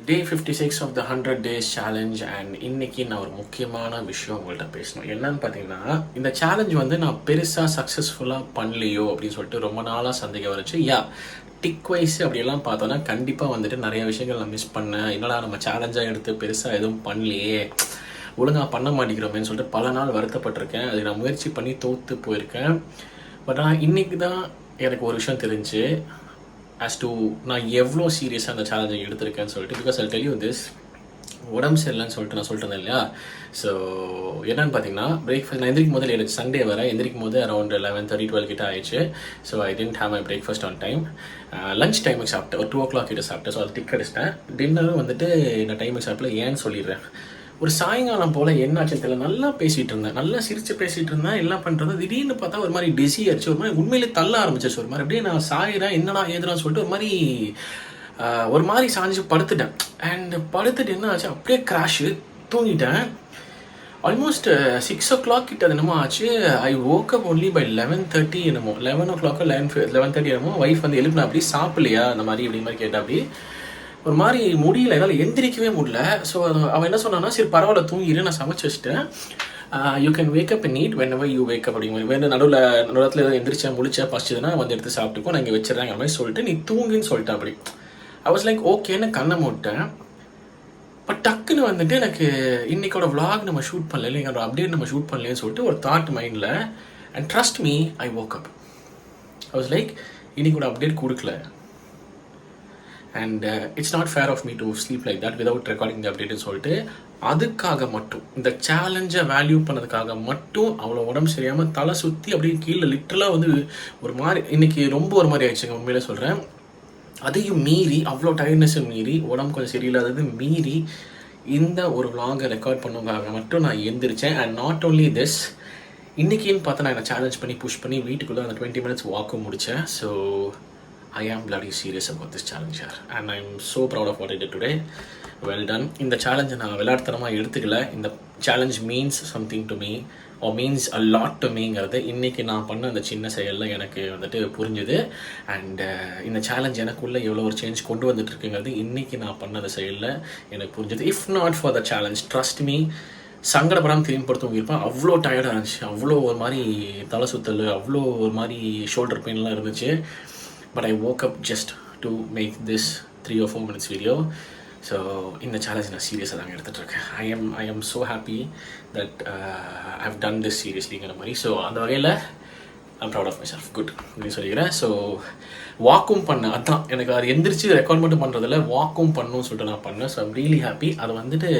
Day 56 of the 100 days challenge and இன்னைக்கு நான் ஒரு முக்கியமான விஷயம் உங்கள்கிட்ட பேசணும். என்னன்னு பார்த்தீங்கன்னா, இந்த சேலஞ்ச் வந்து நான் பெருசாக சக்ஸஸ்ஃபுல்லாக பண்ணலையோ அப்படின்னு சொல்லிட்டு ரொம்ப நாளாக சந்தேகம் வந்துச்சு. டிக் வைஸ் அப்படியெல்லாம் பார்த்தோன்னா கண்டிப்பாக வந்துட்டு நிறைய விஷயங்கள் நான் மிஸ் பண்ணேன். என்னடா நம்ம சேலஞ்சாக எடுத்து பெருசாக எதுவும் பண்ணலையே, ஒழுங்காக பண்ண மாட்டேங்கிறோமேன்னு சொல்லிட்டு பல நாள் வருத்தப்பட்டிருக்கேன். அதுக்கு நான் முயற்சி பண்ணி தோற்று போயிருக்கேன். பட் ஆனால் இன்றைக்கி தான் எனக்கு ஒரு விஷயம் தெரிஞ்சு as to நான் எவ்வளோ சீரியஸாக அந்த சேலஞ்சை எடுத்திருக்கேன்னு சொல்லிட்டு. Because I tell you this, உடம்பு சரியில்லைன்னு சொல்லிட்டு நான் சொல்லிட்டு இல்லையா. ஸோ என்னன்னு பார்த்தீங்கன்னா, பிரேக்ஃபாஸ்ட் நான் எந்திரிக்கும் போது லேட், சண்டே வர எந்திரிக்கும் போது அரௌண்ட் 11:30-12 கிட்ட ஆயிடுச்சு. So I didn't have my breakfast on time. Lunch டைமுக்கு சாப்பிட்டேன், ஒரு 2 o'clock கிட்ட சாப்பிட்டேன். ஸோ அது டிக் அடிச்சிட்டேன். டின்னரும் வந்துட்டு நான் டைமுக்கு சாப்பிடல. ஏன்னு சொல்லிடுறேன். ஒரு சாயங்காலம் போல் என்னாச்சுன்னு தெரியல, நல்லா பேசிகிட்டு இருந்தேன், நல்லா சிரித்து பேசிகிட்டு இருந்தேன், எல்லாம் பண்ணுறது. திடீர்னு பார்த்தா ஒரு மாதிரி டிசி ஆயிடுச்சு, ஒரு மாதிரி உண்மையிலே தள்ள ஆரம்பிச்சிச்சு. ஒரு மாதிரி அப்படியே நான் சாயிறேன், என்னடா ஏதுறான்னு சொல்லிட்டு ஒரு மாதிரி சாஞ்சு படுத்துட்டேன். அண்ட் படுத்துட்டு என்ன ஆச்சு, அப்படியே கிராஷு, தூங்கிட்டேன். ஆல்மோஸ்ட் 6 o'clock கிட்ட என்னமோ ஆச்சு. ஐ woke up only by 11:30 என்னமோ, 11 o'clock 11:30 என்னமோ. ஒய்ஃப் வந்து எழுப்பினா, அப்படி சாப்பிடலையா அந்த மாதிரி இப்படி மாதிரி கேட்டா, அப்படி ஒரு மாதிரி முடியல, என்னால் எந்திரிக்கவே முடியல. ஸோ அவன் என்ன சொன்னான்னா, சரி பரவாயில்ல தூங்கிடு, நான் சமைச்சு வச்சுட்டேன், you can wake up and eat whenever you wake up அப்படிங்கிற வேணும். நடுவில் ஏதாவது எந்திரிச்சேன் முடிச்சேன் பசிச்சதுன்னா வந்து எடுத்து சாப்பிட்டுக்கோ, நான் இங்கே வச்சிடறேங்கிற மாதிரி சொல்லிட்டு நீ தூங்குன்னு சொல்லிட்டேன். அப்படி ஐ வாஸ் லைக் ஓகேன்னு கண்ணை மூட்டேன். பட் டக்குன்னு வந்துட்டு எனக்கு இன்னைக்கோட விளாக் நம்ம ஷூட் பண்ணல, இல்லை எங்களோட அப்டேட் நம்ம ஷூட் பண்ணலன்னு சொல்லிட்டு ஒரு தாட் மைண்டில். And trust me, I woke up. I was like இன்னைக்கோட அப்டேட் கொடுக்கல. And it's not fair of me to sleep like that without recording the அப்டேட்னு சொல்லிட்டு, அதுக்காக மட்டும், இந்த சேலஞ்சை வேல்யூ பண்ணதுக்காக மட்டும் அவ்வளோ உடம்பு சரியாமல் தலை சுற்றி அப்படியே கீழே லிட்டரலாக வந்து ஒரு மாதிரி இன்னைக்கு ரொம்ப ஒரு மாதிரி ஆயிடுச்சுங்க, உண்மையிலே சொல்கிறேன். அதையும் மீறி, அவ்வளோ டயர்ட்னஸும் மீறி, உடம்பு கொஞ்சம் சரியில்லாதது மீறி இந்த ஒரு vlog-ஐ ரெக்கார்ட் பண்ணுவதாக மட்டும் நான் எந்திரிச்சேன். அண்ட் நாட் ஓன்லி திஸ், இன்றைக்கின்னு பார்த்தா நான் என்னை சேலஞ்ச் பண்ணி புஷ் பண்ணி வீட்டுக்குள்ளே அந்த 20 minutes வாக்கும் முடித்தேன். So I am bloody serious about this challenge here and I'm so proud of what I did today. Well done. இந்த சேலஞ்சை நான் விளையாட்டுத்தனமாக எடுத்துக்கல. இந்த challenge means something to me or means a lot to meங்கிறது இன்றைக்கி நான் பண்ண அந்த சின்ன செயலில் எனக்கு வந்துட்டு புரிஞ்சுது. அண்ட் இந்த சேலஞ்ச் எனக்குள்ளே எவ்வளோ ஒரு சேஞ்ச் கொண்டு வந்துட்டுருக்குங்கிறது இன்றைக்கி நான் பண்ண செயலில் எனக்கு புரிஞ்சுது. If not for the challenge, trust me, சங்கடப்படாமல் திரும்பி படுத்து இருப்பேன். அவ்வளோ டயர்டாக இருந்துச்சு, அவ்வளோ ஒரு மாதிரி தலை சுத்தல், அவ்வளோ ஒரு மாதிரி ஷோல்டர் பெயின்லாம் இருந்துச்சு. But I woke up just to make this 3 or 4 minutes video. So இந்த சேலஞ்ச் நான் சீரியஸாக தாங்க எடுத்துகிட்ருக்கேன். I am so happy that I've done this seriouslyங்கிற மாதிரி. ஸோ அந்த வகையில் I'm proud of myself. Good அப்படின்னு சொல்லிக்கிறேன். ஸோ வாக்கும் பண்ணேன், அதான் எனக்கு அது எந்திரிச்சு ரெக்கார்ட் மட்டும் பண்ணுறதில்ல, வாக்கும் பண்ணணும்னு சொல்லிட்டு நான் பண்ணேன். So I'm really happy. அதை வந்துட்டு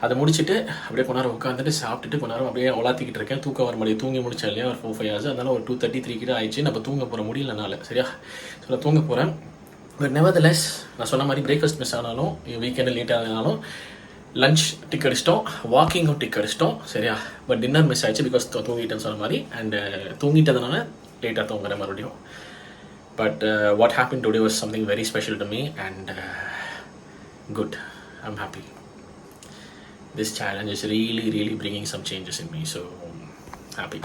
அதை முடிச்சுட்டு அப்படியே கொஞ்ச நேரம் உட்காந்துட்டு சாப்பிட்டுட்டு கொஞ்ச நேரம் அப்படியே உலாத்திக்கிட்டு இருக்கேன். தூக்கம் வர மாதிரி தூங்கி முடிச்சேன் இல்லையா, ஒரு 4-5 hours. அதனால ஒரு 2:33 கிட்ட ஆயிடுச்சு. நம்ம தூங்க போகிற முடியலனால, சரியா. ஸோ நான் தூங்க போகிறேன். பட் நெவர்தலெஸ், நான் சொன்ன மாதிரி பிரேக்ஃபாஸ்ட் மிஸ் ஆனாலும், வீக்கெண்டு லேட் ஆனாலும், லஞ்ச் டிக் அடிச்சிட்டோம், வாக்கிங்கும் டிக் அடிச்சிட்டோம், சரியா. பட் டின்னர் மிஸ் ஆயிடுச்சு பிகாஸ் தூங்கிட்டேன்னு சொன்ன மாதிரி. அண்ட் தூங்கிட்டதுனால லேட்டாக தூங்குறேன் மறுபடியும். But what happen today was something very special to me and good. I'm happy. This challenge is really bringing some changes in me. So happy.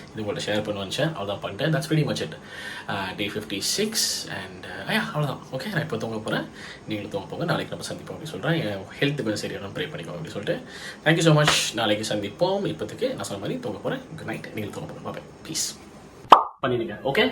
இது உங்கள்கிட்ட share பண்ணுவேன். அவ்வளோதான் பண்ணிட்டேன். That's pretty much it. Day 56 and அவ்வளோதான். Okay, நான் இப்போ தூங்க போகிறேன். நீங்களும் தூங்க போங்க. நாளைக்கு நம்ம சந்திப்போம் அப்படி சொல்கிறேன். என் ஹெல்த்து கொஞ்சம் சரியான ப்ரே பண்ணிக்கோங்க அப்படி சொல்லிட்டு. Thank you so much. நாளைக்கு சந்திப்போம். இப்போதைக்கு நான் சொன்ன மாதிரி தூங்க போகிறேன். Good night. நீங்கள் தூங்க போங்க. பாய். ப்ளீஸ் பண்ணிடுங்க. ஓகே.